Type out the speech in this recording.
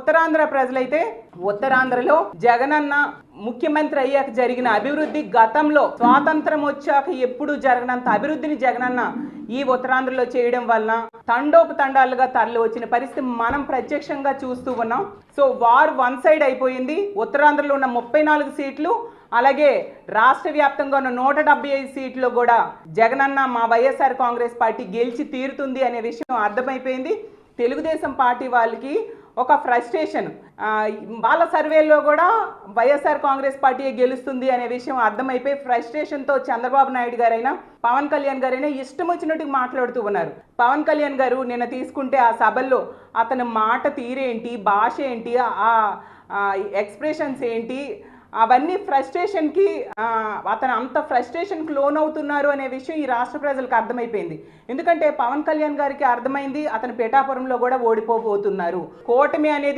ఉత్తరాంధ్ర ప్రజలైతే ఉత్తరాంధ్రలో జగనన్న ముఖ్యమంత్రి అయ్యాక జరిగిన అభివృద్ధి గతంలో స్వాతంత్రం వచ్చాక ఎప్పుడు జరగనంత అభివృద్ధిని జగనన్న ఈ ఉత్తరాంధ్రలో చేయడం వలన తండోపతండాలుగా తరలి వచ్చిన పరిస్థితి మనం ప్రత్యక్షంగా చూస్తూ ఉన్నాం. సో వార్ వన్ సైడ్ అయిపోయింది. ఉత్తరాంధ్రలో ఉన్న 34 సీట్లు అలాగే రాష్ట్ర వ్యాప్తంగా ఉన్న 175 సీట్లు కూడా జగనన్న మా వైఎస్ఆర్ కాంగ్రెస్ పార్టీ గెలిచి తీరుతుంది అనే విషయం అర్థమైపోయింది. తెలుగుదేశం పార్టీ వాళ్ళకి ఒక ఫ్రస్ట్రేషన్, వాళ్ళ సర్వేలో కూడా వైఎస్ఆర్ కాంగ్రెస్ పార్టీ గెలుస్తుంది అనే విషయం అర్థమైపోయి ఫ్రస్ట్రేషన్తో చంద్రబాబు నాయుడు గారైనా పవన్ కళ్యాణ్ గారైనా ఇష్టం వచ్చినట్టుగా మాట్లాడుతూ ఉన్నారు. పవన్ కళ్యాణ్ గారు నిన్న తీసుకుంటే ఆ సభల్లో అతని మాట తీరేంటి, భాష ఏంటి, ఆ ఎక్స్ప్రెషన్స్ ఏంటి, అవన్నీ ఫ్రస్ట్రేషన్కి అతను అంత ఫ్రస్ట్రేషన్కి లోన్ అవుతున్నారు అనే విషయం ఈ రాష్ట్ర ప్రజలకు అర్థమైపోయింది. ఎందుకంటే పవన్ కళ్యాణ్ గారికి అర్థమైంది అతను పిఠాపురంలో కూడా ఓడిపోబోతున్నారు. కూటమి అనేది